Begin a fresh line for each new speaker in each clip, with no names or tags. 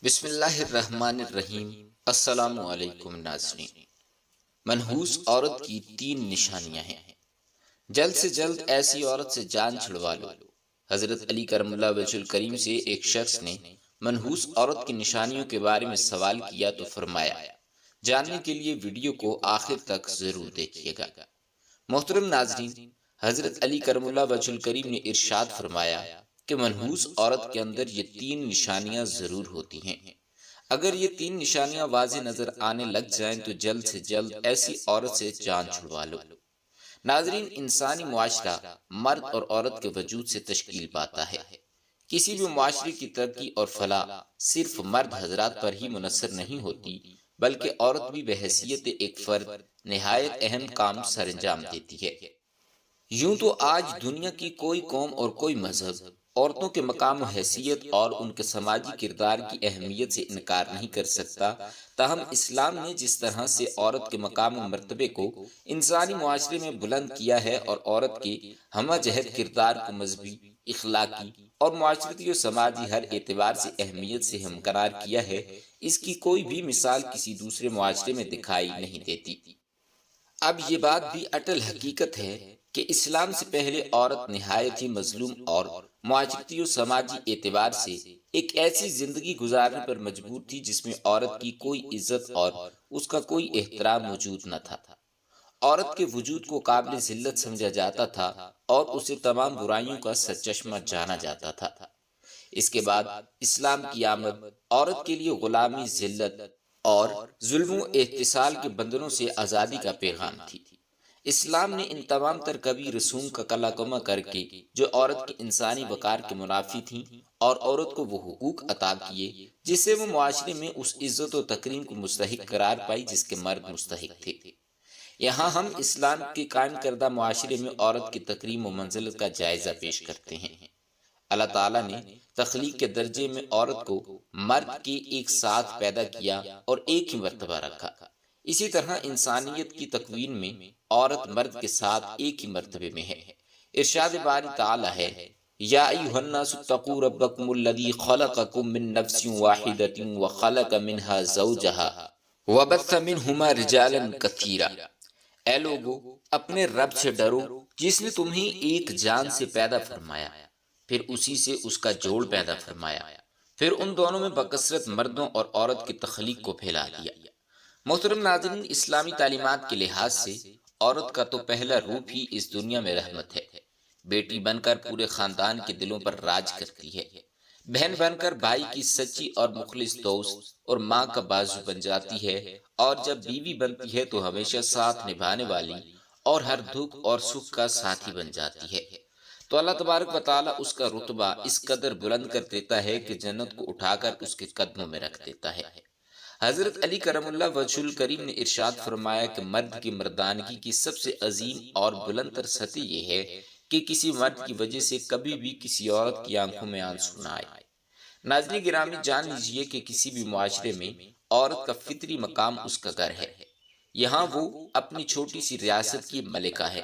بسم اللہ الرحمن الرحیم۔ السلام علیکم ناظرین۔ منحوس عورت کی 3 نشانیاں ہیں۔ جلد سے جلد ایسی عورت سے جان چھڑوا لو۔ حضرت علی کرم اللہ وجہ الکریم سے ایک شخص نے منحوس عورت کی نشانیوں کے بارے میں سوال کیا تو فرمایا، جاننے کے لیے ویڈیو کو آخر تک ضرور دیکھیے گا۔ محترم ناظرین، حضرت علی کرم اللہ وجہ الکریم نے ارشاد فرمایا کہ منحوس عورت کے اندر یہ 3 نشانیاں ضرور ہوتی ہیں۔ اگر یہ 3 نشانیاں واضح نظر آنے لگ جائیں تو جلد سے جلد ایسی عورت سے جان چھڑوا لو۔ ناظرین، انسانی معاشرہ مرد اور عورت کے وجود سے تشکیل پاتا ہے۔ کسی بھی معاشرے کی ترقی اور فلاح صرف مرد حضرات پر ہی منحصر نہیں ہوتی، بلکہ عورت بھی بحیثیت ایک فرد نہایت اہم کام سر انجام دیتی ہے۔ یوں تو آج دنیا کی کوئی قوم اور کوئی مذہب عورتوں کے مقام و حیثیت اور ان کے سماجی کردار کی اہمیت سے انکار نہیں کر سکتا، تاہم اسلام نے جس طرح سے عورت کے مقام و مرتبے کو انسانی معاشرے میں بلند کیا ہے اور عورت کے ہمہ جہت کردار کو مذہبی، اخلاقی اور معاشرتی و سماجی ہر اعتبار سے اہمیت سے ہمکنار کیا ہے، اس کی کوئی بھی مثال کسی دوسرے معاشرے میں دکھائی نہیں دیتی۔ اب یہ بات بھی اٹل حقیقت ہے کہ اسلام سے پہلے عورت نہایت ہی مظلوم اور معاشرتی و سماجی اعتبار سے ایک ایسی زندگی گزارنے پر مجبور تھی جس میں عورت کی کوئی عزت اور اس کا کوئی احترام موجود نہ تھا۔ عورت کے وجود کو قابل ذلت سمجھا جاتا تھا اور اسے تمام برائیوں کا سرچشمہ جانا جاتا تھا۔ اس کے بعد اسلام کی آمد عورت کے لیے غلامی، ذلت اور ظلم و احتسال کے بندنوں سے آزادی کا پیغام تھی۔ اسلام نے ان تمام تر کبھی رسوم کا کلا کما کر کے جو عورت کی انسانی وقار کے منافی تھیں اور عورت کو وہ حقوق عطا کیے جس سے وہ معاشرے میں اس عزت و تکریم کو مستحق قرار پائی جس کے مرد مستحق تھے۔ یہاں ہم اسلام کے قائم کردہ معاشرے میں عورت کی تکریم و منزلت کا جائزہ پیش کرتے ہیں۔ اللہ تعالیٰ نے تخلیق کے درجے میں عورت کو مرد کے ایک ساتھ پیدا کیا اور ایک ہی مرتبہ رکھا۔ اسی طرح انسانیت کی تکوین میں عورت مرد کے ساتھ ایک ہی مرتبے میں ہے۔ ارشاد باری تعالیٰ ہے، یا ایھا الناس اتقوا ربکم الذی خلقکم من نفس واحدۃ وخلق منها زوجہا وبث منہما رجالا کثیرا۔ اے لوگو، اپنے رب سے ڈرو جس نے تمہیں ایک جان سے پیدا فرمایا، پھر اسی سے اس کا جوڑ پیدا فرمایا، پھر ان دونوں میں بکثرت مردوں اور عورت کی تخلیق کو پھیلا دیا۔ محترم ناظرین، اسلامی تعلیمات کے لحاظ سے عورت کا تو پہلا روپ ہی اس دنیا میں رحمت ہے۔ بیٹی بن کر پورے خاندان کے دلوں پر راج کرتی ہے، بہن بن کر بھائی کی سچی اور مخلص دوست اور ماں کا بازو بن جاتی ہے، اور جب بیوی بنتی ہے تو ہمیشہ ساتھ نبھانے والی اور ہر دکھ اور سکھ کا ساتھی بن جاتی ہے۔ تو اللہ تبارک و تعالیٰ اس کا رتبہ اس قدر بلند کر دیتا ہے کہ جنت کو اٹھا کر اس کے قدموں میں رکھ دیتا ہے۔ حضرت علی کرم اللہ وجہ الکریم نے ارشاد فرمایا کہ مرد کی مردانگی کی سب سے عظیم اور بلند تر سطح یہ ہے کہ کسی مرد کی وجہ سے کبھی بھی کسی عورت کی آنکھوں میں آنسو نہ آئے۔ ناظرین گرامی، جان لیجئے کہ کسی بھی معاشرے میں عورت کا فطری مقام اس کا گھر ہے، یہاں وہ اپنی چھوٹی سی ریاست کی ملکہ ہے۔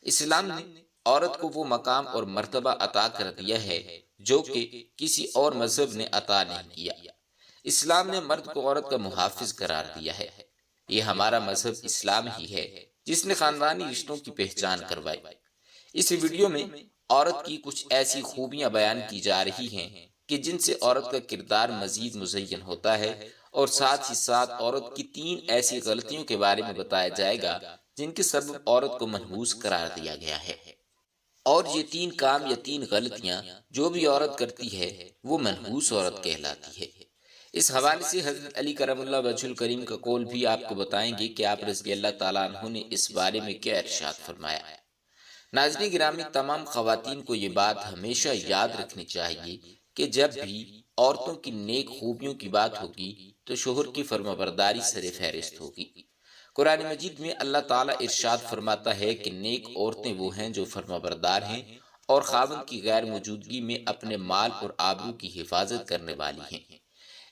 اسلام نے عورت کو وہ مقام اور مرتبہ عطا کر دیا ہے جو کہ کسی اور مذہب نے عطا نہیں کیا۔ اسلام نے مرد کو عورت کا محافظ قرار دیا ہے۔ یہ ہمارا مذہب اسلام ہی ہے جس نے خاندانی رشتوں کی پہچان کروائی۔ اس ویڈیو میں عورت کی کچھ ایسی خوبیاں بیان کی جا رہی ہیں کہ جن سے عورت کا کردار مزید مزین ہوتا ہے، اور ساتھ ہی ساتھ عورت کی 3 ایسی غلطیوں کے بارے میں بتایا جائے گا جن کے سبب عورت کو منحوس قرار دیا گیا ہے۔ اور یہ 3 کام یا 3 غلطیاں جو بھی عورت کرتی ہے وہ منحوس عورت کہلاتی ہے۔ اس حوالے سے حضرت علی کرم اللہ وجہ الکریم کا قول بھی آپ کو بتائیں گے کہ آپ رضی اللہ تعالیٰ عنہ نے اس بارے میں کیا ارشاد فرمایا۔ ناظرین گرامی، تمام خواتین کو یہ بات ہمیشہ یاد رکھنی چاہیے کہ جب بھی عورتوں کی نیک خوبیوں کی بات ہوگی تو شوہر کی فرمانبرداری سر فہرست ہوگی۔ قرآن مجید میں اللہ تعالیٰ ارشاد فرماتا ہے کہ نیک عورتیں وہ ہیں جو فرمانبردار ہیں اور خاوند کی غیر موجودگی میں اپنے مال اور آبرو کی حفاظت کرنے والی ہیں۔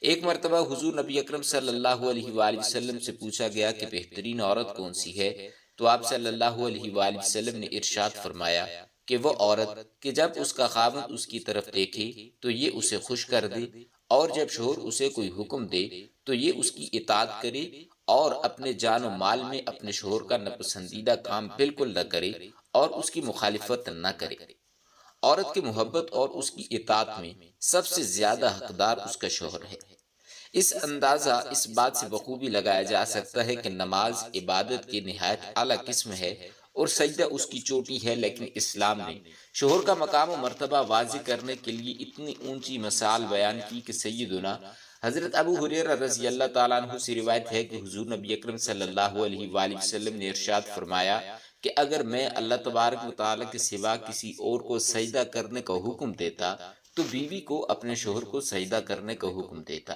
ایک مرتبہ حضور نبی اکرم صلی اللہ علیہ وآلہ وسلم سے پوچھا گیا کہ بہترین عورت کون سی ہے، تو آپ صلی اللہ علیہ وآلہ وسلم نے ارشاد فرمایا کہ وہ عورت کہ جب اس کا خاوند اس کی طرف دیکھے تو یہ اسے خوش کر دے اور جب شوہر اسے کوئی حکم دے تو یہ اس کی اطاعت کرے اور اپنے جان و مال میں اپنے شوہر کا ناپسندیدہ کام بالکل نہ کرے اور اس کی مخالفت نہ کرے۔ عورت کی محبت اور اس کی اطاعت میں سب سے زیادہ حقدار اس کا شوہر ہے۔ اس اندازہ اس بات سے بخوبی لگایا جا سکتا ہے کہ نماز عبادت کی نہایت اعلیٰ قسم ہے اور سجدہ اس کی چوٹی ہے، لیکن اسلام نے شوہر کا مقام و مرتبہ واضح کرنے کے لیے اتنی اونچی مثال بیان کی کہ سیدنا حضرت ابو ہریرہ رضی اللہ تعالیٰ عنہ سے روایت ہے کہ حضور نبی اکرم صلی اللہ علیہ وآلہ وسلم نے ارشاد فرمایا کہ اگر میں اللہ تبارک و تعالیٰ کے سوا کسی اور کو سجدہ کرنے کا حکم دیتا تو بیوی کو اپنے شوہر کو سجدہ کرنے کا حکم دیتا۔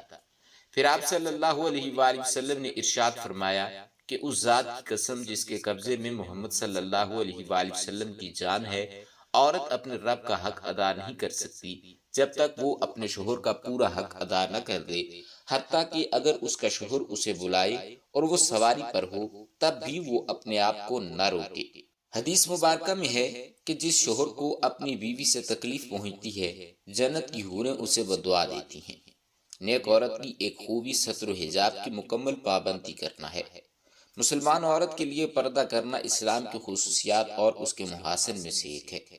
پھر آپ صلی اللہ علیہ وآلہ وسلم نے ارشاد فرمایا کہ اس ذات کی قسم جس کے قبضے میں محمد صلی اللہ علیہ وآلہ وسلم کی جان ہے، عورت اپنے رب کا حق ادا نہیں کر سکتی جب تک وہ اپنے شوہر کا پورا حق ادا نہ کر دے، حتیٰ کہ اگر اس کا شوہر اسے بلائے اور وہ سواری پر ہو تب بھی وہ اپنے آپ کو نہ روکے۔ حدیث مبارکہ میں ہے کہ جس شوہر کو اپنی بیوی سے تکلیف پہنچتی ہے، جنت کی حوریں اسے بدعا دیتی ہیں۔ نیک عورت کی ایک خوبی ستر و حجاب کی مکمل پابندی کرنا ہے۔ مسلمان عورت کے لیے پردہ کرنا اسلام کی خصوصیات اور اس کے محاسن میں سے ایک ہے۔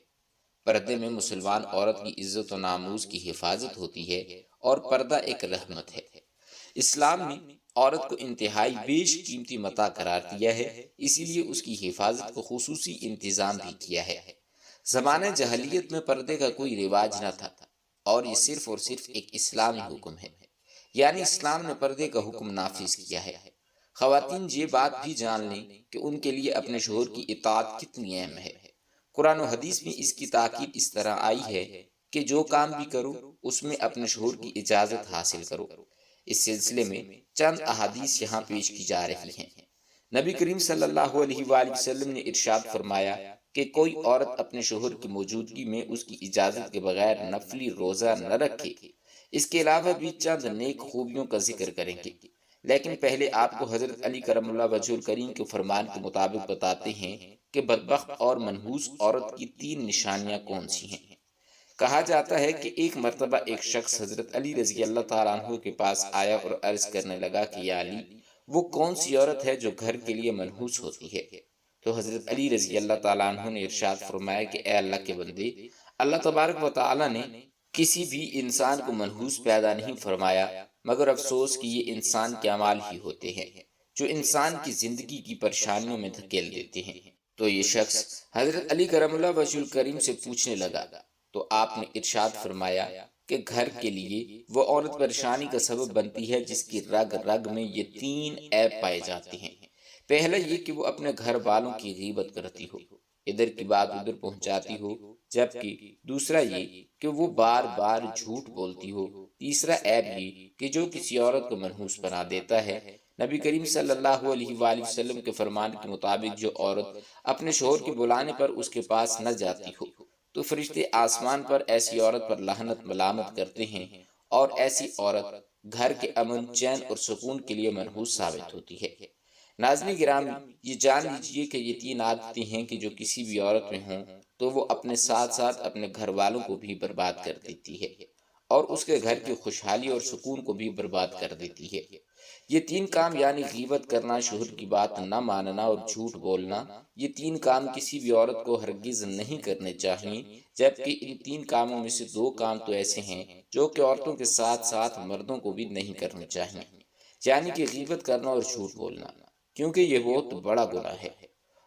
پردے میں مسلمان عورت کی عزت و ناموس کی حفاظت ہوتی ہے اور پردہ ایک رحمت ہے۔ اسلام نے عورت کو انتہائی بیش قیمتی متاع قرار دیا ہے، اسی لیے اس کی حفاظت کو خصوصی انتظام بھی کیا ہے۔ زمانہ جاہلیت میں پردے کا کوئی رواج نہ تھا اور یہ صرف اور صرف ایک اسلامی حکم ہے، یعنی اسلام نے پردے کا حکم نافذ کیا ہے۔ خواتین یہ بات بھی جان لیں کہ ان کے لیے اپنے شوہر کی اطاعت کتنی اہم ہے۔ قرآن و حدیث میں اس کی تاکید اس طرح آئی ہے کہ جو کام بھی کرو اس میں اپنے شوہر کی اجازت حاصل کرو۔ اس سلسلے میں چند احادیث یہاں پیش کی جا رہی ہیں۔ نبی کریم صلی اللہ علیہ وآلہ وسلم نے ارشاد فرمایا کہ کوئی عورت اپنے شوہر کی موجودگی میں اس کی اجازت کے بغیر نفلی روزہ نہ رکھے۔ اس کے علاوہ بھی چند نیک خوبیوں کا ذکر کریں گے، لیکن پہلے آپ کو حضرت علی کرم اللہ وجہ الکریم کے فرمان کے مطابق بتاتے ہیں کہ بدبخت اور منحوس عورت کی 3 نشانیاں کون سی ہیں۔ کہا جاتا ہے کہ ایک مرتبہ ایک شخص حضرت علی رضی اللہ تعالیٰ عنہ کے پاس آیا اور عرض کرنے لگا کہ یا علی، وہ کون سی عورت ہے جو گھر کے لیے منحوس ہوتی ہے؟ تو حضرت علی رضی اللہ تعالیٰ عنہ نے ارشاد فرمایا کہ اے اللہ کے بندے، اللہ تبارک و تعالیٰ نے کسی بھی انسان کو منحوس پیدا نہیں فرمایا، مگر افسوس کہ یہ انسان کے اعمال ہی ہوتے ہیں جو انسان کی زندگی کی پریشانیوں میں دھکیل دیتے ہیں۔ تو یہ شخص حضرت علی کرم اللہ وجہ الکریم سے پوچھنے لگا تو آپ نے ارشاد فرمایا کہ گھر کے لیے وہ عورت پریشانی کا سبب بنتی ہے جس کی رگ رگ میں یہ 3 عیب پائے جاتے ہیں۔ پہلا یہ کہ وہ اپنے گھر والوں کی غیبت کرتی ہو، ادھر کی بات ادھر پہنچاتی ہو، جبکہ دوسرا یہ کہ وہ بار بار جھوٹ بولتی ہو۔ تیسرا عیب یہ کہ جو کسی عورت کو منحوس بنا دیتا ہے۔ نبی کریم صلی اللہ علیہ وآلہ وسلم کے فرمان کے مطابق جو عورت اپنے شوہر کے بلانے پر اس کے پاس نہ جاتی ہو تو فرشتے آسمان پر ایسی عورت پر لعنت ملامت کرتے ہیں، اور ایسی عورت گھر کے امن، چین اور سکون کے لیے منحوس ثابت ہوتی ہے۔ ناظرین گرامی، یہ جان لیجئے کہ یہ 3 عادتیں ہیں کہ جو کسی بھی عورت میں ہوں تو وہ اپنے ساتھ ساتھ اپنے گھر والوں کو بھی برباد کر دیتی ہے اور اس کے گھر کی خوشحالی اور سکون کو بھی برباد کر دیتی ہے۔ یہ 3 کام یعنی غیبت کرنا، شوہر کی بات نہ ماننا اور جھوٹ بولنا، یہ 3 کام کسی بھی عورت کو ہرگز نہیں کرنے چاہیے، جبکہ ان 3 کاموں میں سے 2 کام تو ایسے ہیں جو کہ عورتوں کے ساتھ ساتھ مردوں کو بھی نہیں کرنے چاہیے، یعنی کہ غیبت کرنا اور جھوٹ بولنا، کیونکہ یہ بہت بڑا گناہ ہے۔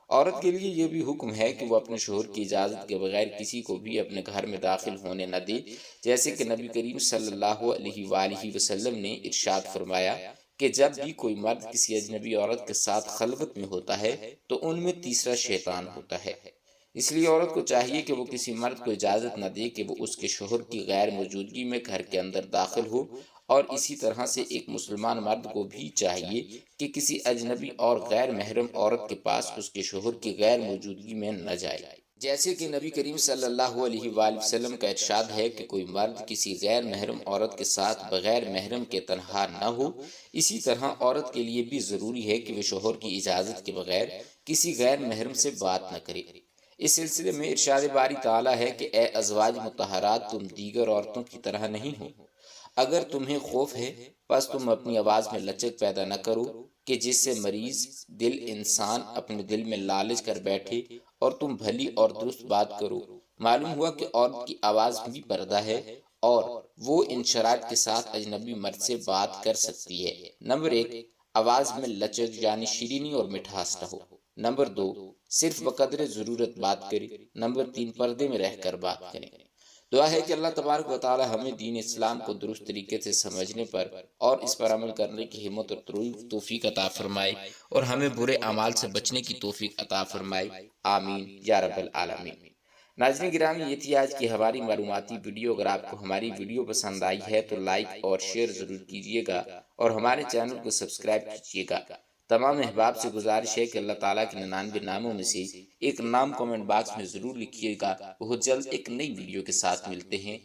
عورت کے لیے یہ بھی حکم ہے کہ وہ اپنے شوہر کی اجازت کے بغیر کسی کو بھی اپنے گھر میں داخل ہونے نہ دے، جیسے کہ نبی کریم صلی اللہ علیہ وآلہ وسلم نے ارشاد فرمایا کہ جب بھی کوئی مرد کسی اجنبی عورت کے ساتھ خلوت میں ہوتا ہے تو ان میں تیسرا شیطان ہوتا ہے۔ اس لیے عورت کو چاہیے کہ وہ کسی مرد کو اجازت نہ دے کہ وہ اس کے شوہر کی غیر موجودگی میں گھر کے اندر داخل ہو، اور اسی طرح سے ایک مسلمان مرد کو بھی چاہیے کہ کسی اجنبی اور غیر محرم عورت کے پاس اس کے شوہر کی غیر موجودگی میں نہ جائے۔ جیسے کہ نبی کریم صلی اللہ علیہ وآلہ وسلم کا ارشاد ہے کہ کوئی مرد کسی غیر محرم عورت کے ساتھ بغیر محرم کے تنہا نہ ہو، اسی طرح عورت کے لیے بھی ضروری ہے کہ وہ شوہر کی اجازت کے بغیر کسی غیر محرم سے بات نہ کرے۔ اس سلسلے میں ارشاد باری تعالیٰ ہے کہ اے ازواج مطہرات، تم دیگر عورتوں کی طرح نہیں ہو۔ اگر تمہیں خوف ہے بس تم اپنی آواز میں لچک پیدا نہ کرو کہ جس سے مریض دل انسان اپنے دل میں لالچ کر بیٹھے، اور تم بھلی اور درست بات کرو۔ معلوم ہوا کہ عورت کی آواز بھی پردہ ہے اور وہ ان شرائط کے ساتھ اجنبی مرد سے بات کر سکتی ہے۔ نمبر 1، آواز میں لچک یعنی شیرینی اور مٹھاس نہ ہو۔ نمبر 2، صرف بقدر ضرورت بات کرے۔ نمبر 3، پردے میں رہ کر بات کریں۔ دعا ہے کہ اللہ تبارک و تعالی ہمیں دین اسلام کو درست طریقے سے سمجھنے پر اور اس پر عمل کرنے کی ہمت اور توفیق عطا فرمائے، اور ہمیں برے اعمال سے بچنے کی توفیق عطا فرمائے، آمین یا رب العالمین۔ ناظرین گرامی، یہ تھی آج کی ہماری معلوماتی ویڈیو۔ اگر آپ کو ہماری ویڈیو پسند آئی ہے تو لائک اور شیئر ضرور کیجیے گا، اور ہمارے چینل کو سبسکرائب کیجیے گا۔ تمام احباب سے گزارش ہے کہ اللہ تعالیٰ کے 99 ناموں میں سے ایک نام کمنٹ باکس میں ضرور لکھیے گا۔ بہت جلد ایک نئی ویڈیو کے ساتھ ملتے ہیں۔